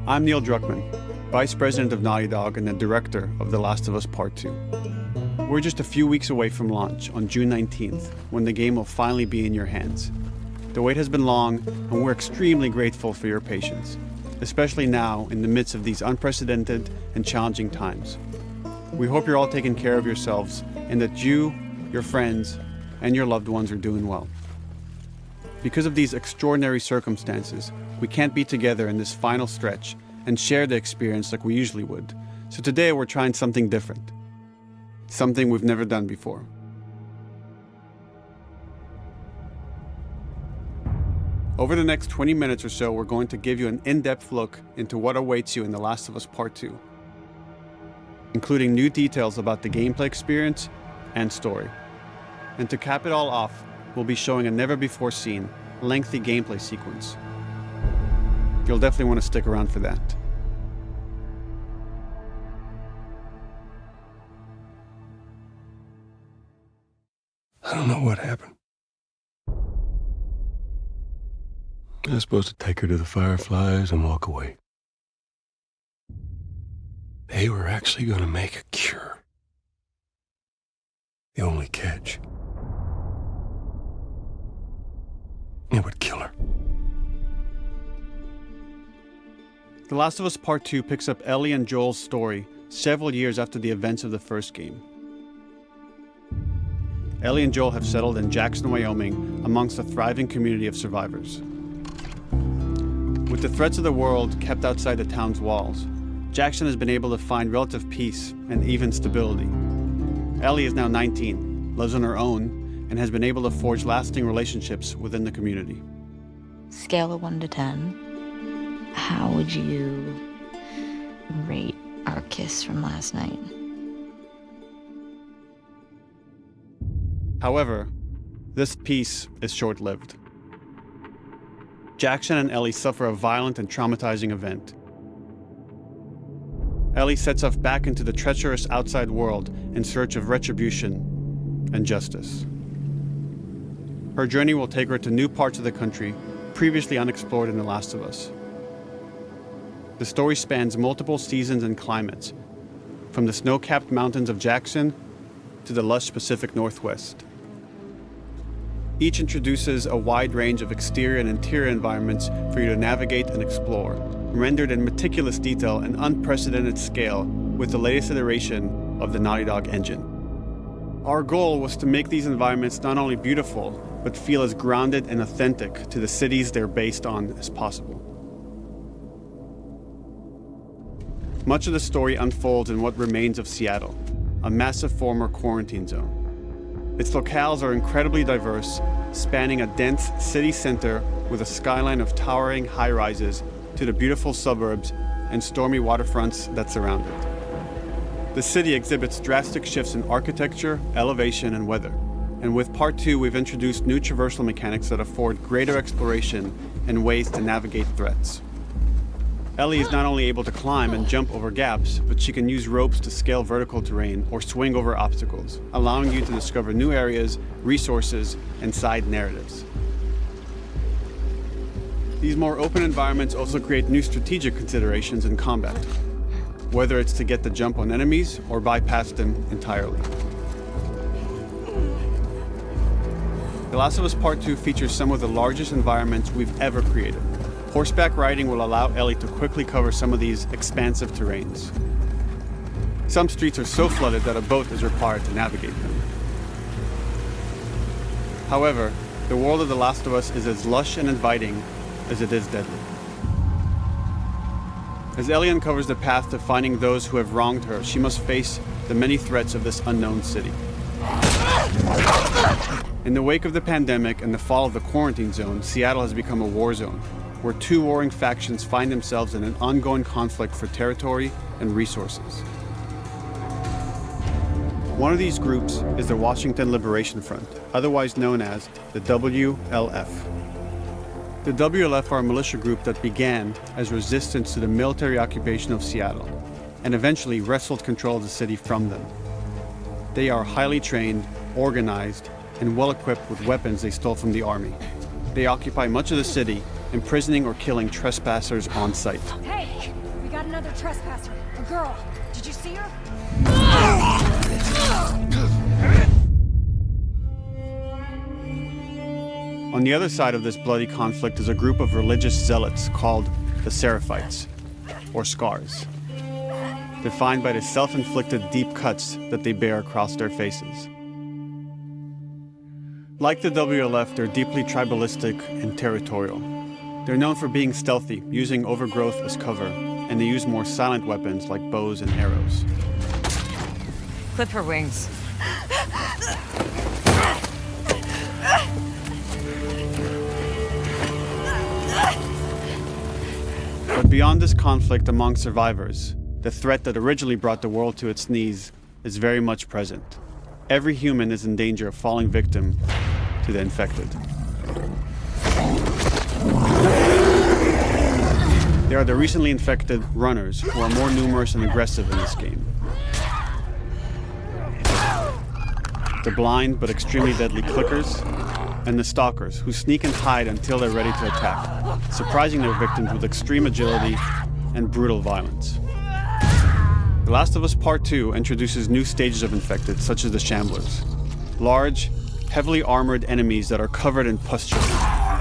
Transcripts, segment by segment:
I'm Neil Druckmann, Vice President of Naughty Dog and the Director of The Last of Us Part 2. We're just a few weeks away from launch on June 19th, when the game will finally be in your hands. The wait has been long, and we're extremely grateful for your patience, especially now in the midst of these unprecedented and challenging times. We hope you're all taking care of yourselves and that you, your friends, and your loved ones are doing well. Because of these extraordinary circumstances, we can't be together in this final stretch and share the experience like we usually would. So today we're trying something different. Something we've never done before. Over the next 20 minutes or so, we're going to give you an in-depth look into what awaits you in The Last of Us Part 2, including new details about the gameplay experience and story. And to cap it all off, we'll be showing a never-before-seen, lengthy gameplay sequence. You'll definitely want to stick around for that. I don't know what happened. I was supposed to take her to the Fireflies and walk away. They were actually going to make a cure. The only catch, it would kill her. The Last of Us Part 2 picks up Ellie and Joel's story several years after the events of the first game. Ellie and Joel have settled in Jackson, Wyoming, amongst a thriving community of survivors. With the threats of the world kept outside the town's walls, Jackson has been able to find relative peace and even stability. Ellie is now 19, lives on her own, and has been able to forge lasting relationships within the community. Scale of 1 to 10, how would you rate our kiss from last night? However, this peace is short-lived. Jackson and Ellie suffer a violent and traumatizing event. Ellie sets off back into the treacherous outside world in search of retribution and justice. Her journey will take her to new parts of the country previously unexplored in The Last of Us. The story spans multiple seasons and climates, from the snow-capped mountains of Jackson to the lush Pacific Northwest. Each introduces a wide range of exterior and interior environments for you to navigate and explore, rendered in meticulous detail and unprecedented scale with the latest iteration of the Naughty Dog engine. Our goal was to make these environments not only beautiful, but feel as grounded and authentic to the cities they're based on as possible. Much of the story unfolds in what remains of Seattle, a massive former quarantine zone. Its locales are incredibly diverse, spanning a dense city center with a skyline of towering high-rises to the beautiful suburbs and stormy waterfronts that surround it. The city exhibits drastic shifts in architecture, elevation, and weather. And with Part 2, we've introduced new traversal mechanics that afford greater exploration and ways to navigate threats. Ellie is not only able to climb and jump over gaps, but she can use ropes to scale vertical terrain or swing over obstacles, allowing you to discover new areas, resources, and side narratives. These more open environments also create new strategic considerations in combat, whether it's to get the jump on enemies or bypass them entirely. The Last of Us Part 2 features some of the largest environments we've ever created. Horseback riding will allow Ellie to quickly cover some of these expansive terrains. Some streets are so flooded that a boat is required to navigate them. However, the world of The Last of Us is as lush and inviting as it is deadly. As Ellie uncovers the path to finding those who have wronged her, she must face the many threats of this unknown city. In the wake of the pandemic and the fall of the quarantine zone, Seattle has become a war zone, where two warring factions find themselves in an ongoing conflict for territory and resources. One of these groups is the Washington Liberation Front, otherwise known as the WLF. The WLF are a militia group that began as resistance to the military occupation of Seattle, and eventually wrestled control of the city from them. They are highly trained, organized, and well-equipped with weapons they stole from the army. They occupy much of the city, imprisoning or killing trespassers on sight. Hey! another trespasser. A girl. Did you see her? On the other side of this bloody conflict is a group of religious zealots called the Seraphites, or Scars, defined by the self-inflicted deep cuts that they bear across their faces. Like the WLF, they're deeply tribalistic and territorial. They're known for being stealthy, using overgrowth as cover, and they use more silent weapons like bows and arrows. Clip her wings. But beyond this conflict among survivors, the threat that originally brought the world to its knees is very much present. Every human is in danger of falling victim to the infected. They are the recently infected runners, who are more numerous and aggressive in this game. The blind but extremely deadly clickers, and the stalkers, who sneak and hide until they're ready to attack, surprising their victims with extreme agility and brutal violence. The Last of Us Part 2 introduces new stages of infected, such as the Shamblers. Large, heavily armored enemies that are covered in pustule.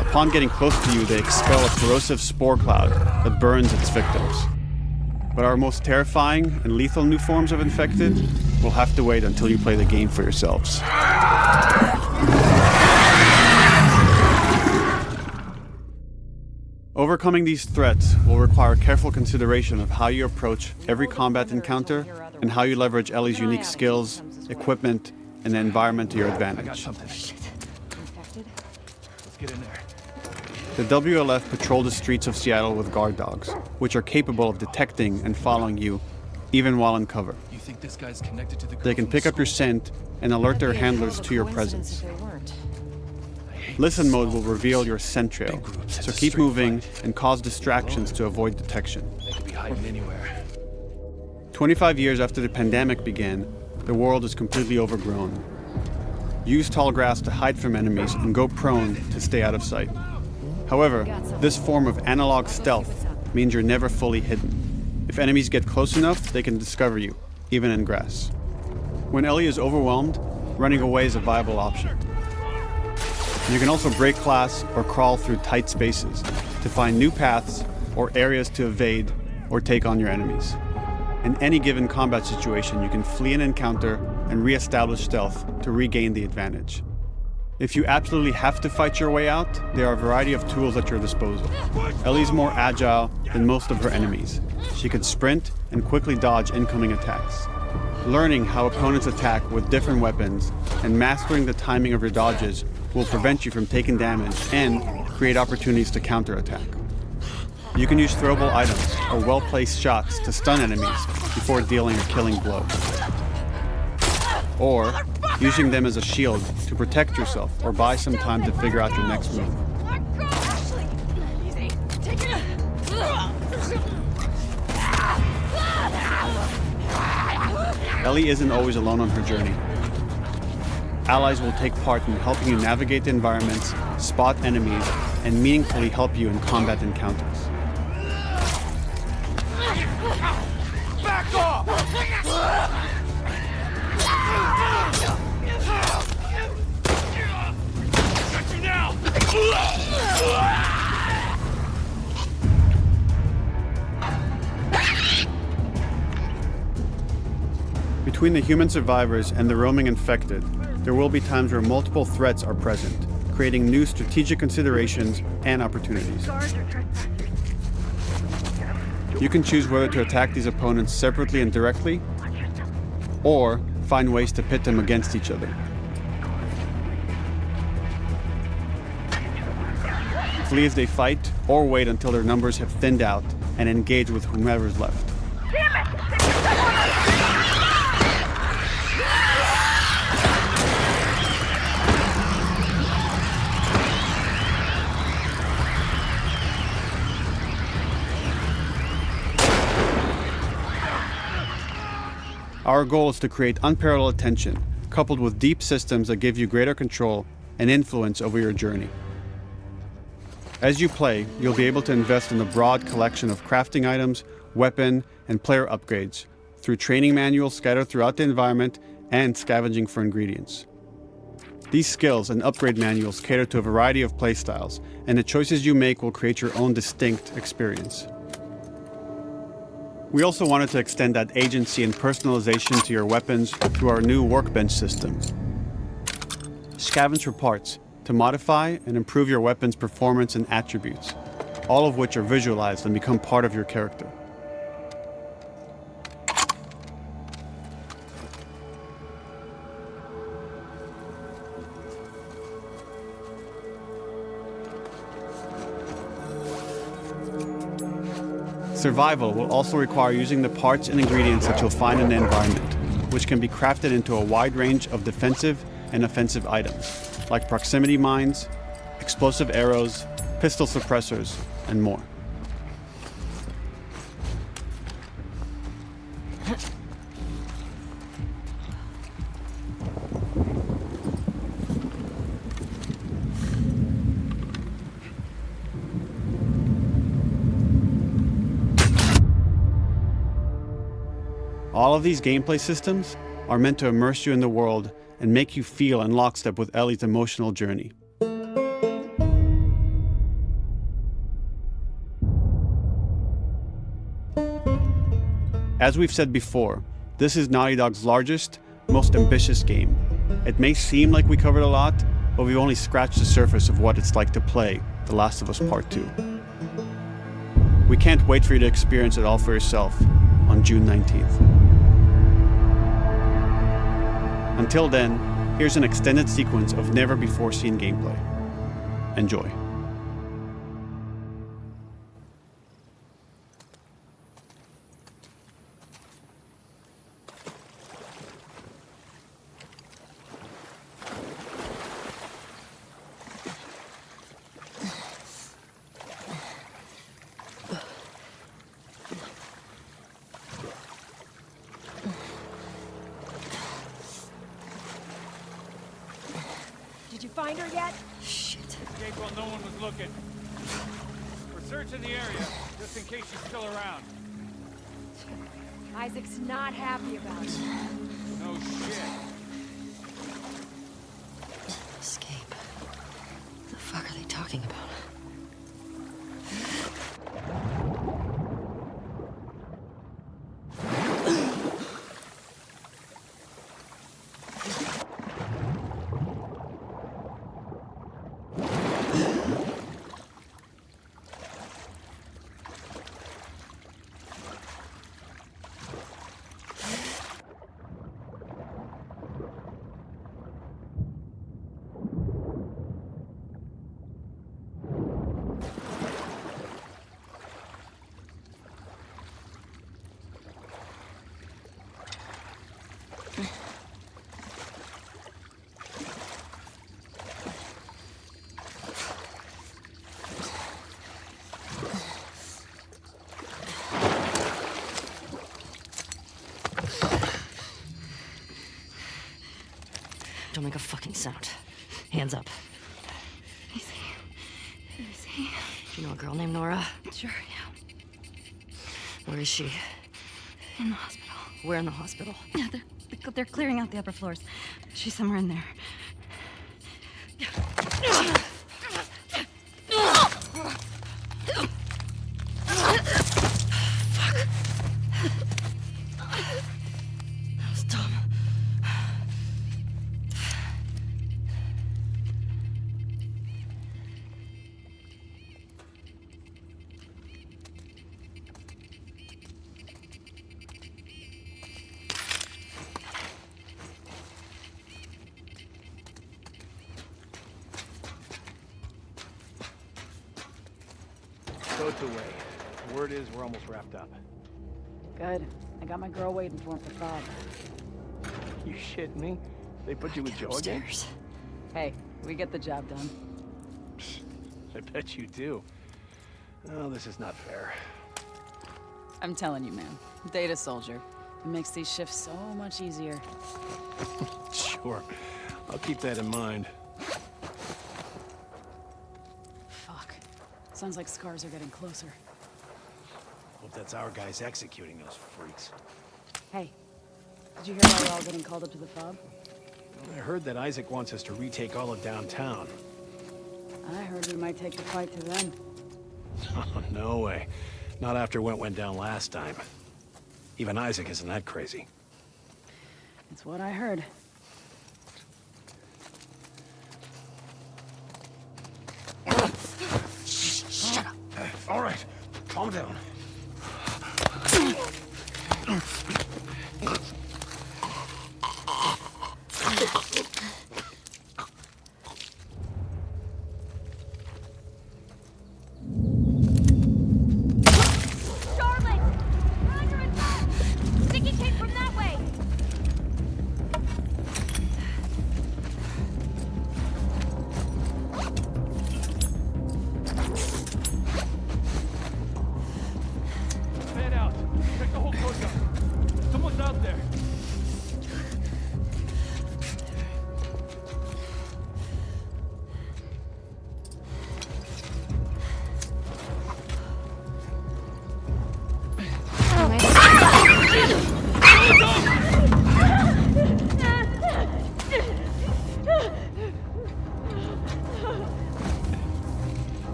Upon getting close to you, they expel a corrosive spore cloud that burns its victims. But our most terrifying and lethal new forms of infected will have to wait until you play the game for yourselves. Overcoming these threats will require careful consideration of how you approach every combat encounter and how you leverage Ellie's unique skills, equipment, and the environment to your advantage. Let's get in there. The WLF patrol the streets of Seattle with guard dogs, which are capable of detecting and following you, even while in cover. You think this guy's connected to the girl They can from pick up your school? scent and alert their handlers to your presence. Listen mode will reveal your scent trail, so keep moving and cause distractions to avoid detection. They could be hiding anywhere. 25 years after the pandemic began, the world is completely overgrown. Use tall grass to hide from enemies and go prone to stay out of sight. However, this form of analog stealth means you're never fully hidden. If enemies get close enough, they can discover you, even in grass. When Ellie is overwhelmed, running away is a viable option. You can also break glass or crawl through tight spaces to find new paths or areas to evade or take on your enemies. In any given combat situation, you can flee an encounter and re-establish stealth to regain the advantage. If you absolutely have to fight your way out, there are a variety of tools at your disposal. Ellie's more agile than most of her enemies. She can sprint and quickly dodge incoming attacks. Learning how opponents attack with different weapons and mastering the timing of your dodges will prevent you from taking damage and create opportunities to counterattack. You can use throwable items or well-placed shots to stun enemies before dealing a killing blow. Or using them as a shield to protect yourself or buy some time to figure out your next move. Ellie isn't always alone on her journey. Allies will take part in helping you navigate the environments, spot enemies, and meaningfully help you in combat encounters. Back off! Got you now! Between the human survivors and the roaming infected, there will be times where multiple threats are present, creating new strategic considerations and opportunities. You can choose whether to attack these opponents separately and directly, or find ways to pit them against each other. Flee as they fight, or wait until their numbers have thinned out and engage with whomever's left. Our goal is to create unparalleled tension, coupled with deep systems that give you greater control and influence over your journey. As you play, you'll be able to invest in a broad collection of crafting items, weapon, and player upgrades through training manuals scattered throughout the environment and scavenging for ingredients. These skills and upgrade manuals cater to a variety of playstyles, and the choices you make will create your own distinct experience. We also wanted to extend that agency and personalization to your weapons through our new workbench system. Scavenge for parts to modify and improve your weapon's performance and attributes, all of which are visualized and become part of your character. Survival will also require using the parts and ingredients that you'll find in the environment, which can be crafted into a wide range of defensive and offensive items, like proximity mines, explosive arrows, pistol suppressors, and more. All of these gameplay systems are meant to immerse you in the world and make you feel in lockstep with Ellie's emotional journey. As we've said before, this is Naughty Dog's largest, most ambitious game. It may seem like we covered a lot, but we've only scratched the surface of what it's like to play The Last of Us Part 2. We can't wait for you to experience it all for yourself on June 19th. Until then, here's an extended sequence of never-before-seen gameplay. Enjoy. Did you find her yet? Shit. Escape while no one was looking. We're searching the area, just in case she's still around. Isaac's not happy about it. No shit. Escape. What the fuck are they talking about? Don't make a fucking sound. Hands up. Easy. Do you know a girl named Nora? Sure, yeah. Where is she? In the hospital. Where in the hospital? Yeah, they're clearing out the upper floors. She's somewhere in there. That was dumb. Boat's away. Word is we're almost wrapped up. Good. I got my girl waiting for him for 5. You shitting me? They put you with Joe again? Upstairs. Hey, we get the job done. I bet you do. Oh, this is not fair. I'm telling you, man. Data soldier. It makes these shifts so much easier. Sure. I'll keep that in mind. Fuck. Sounds like scars are getting closer. Well, that's our guys executing those freaks. Hey, did you hear why we're all getting called up to the fob? I heard that Isaac wants us to retake all of downtown. I heard we might take the fight to them. Oh, no way. Not after what went down last time. Even Isaac isn't that crazy. It's what I heard. Shut up. All right, calm down. Charlotte! Roger and back! Sticky tape from that way! Head out. Check the whole courtyard. Someone's out there.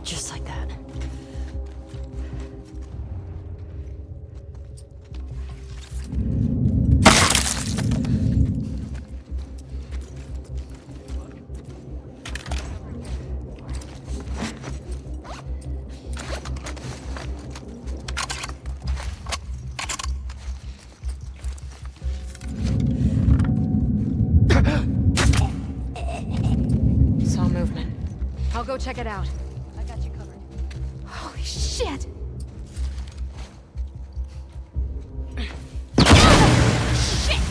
Just like that. Saw movement. I'll go check it out. I got you covered. Holy shit! Shit!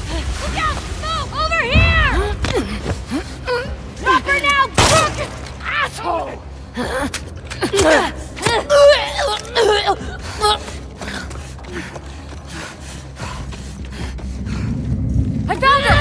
Look out! No! Over here! Drop her now, crook! Asshole! I found her!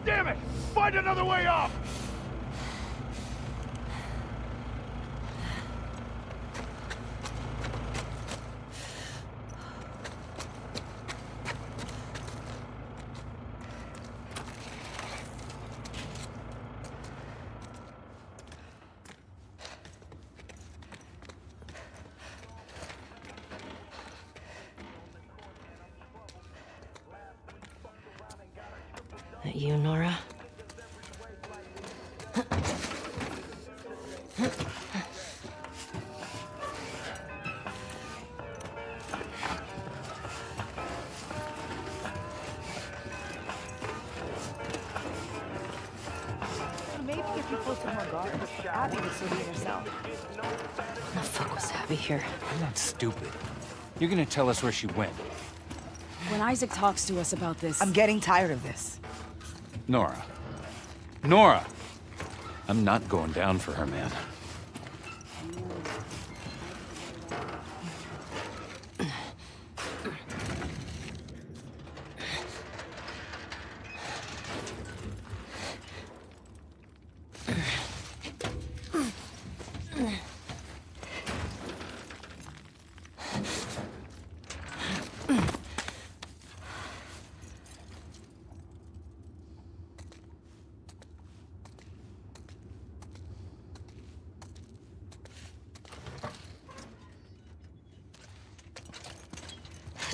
Damn it! Find another way off! That you, Nora? Maybe if you posted more guards, Abby would still be herself. When the fuck was Abby here? I'm not stupid. You're gonna tell us where she went. When Isaac talks to us about this... I'm getting tired of this. Nora. Nora! I'm not going down for her, man.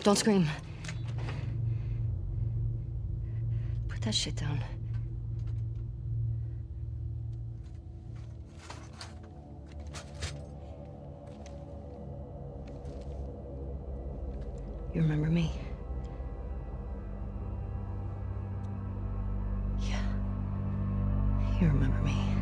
Don't scream. Put that shit down. You remember me? Yeah. You remember me.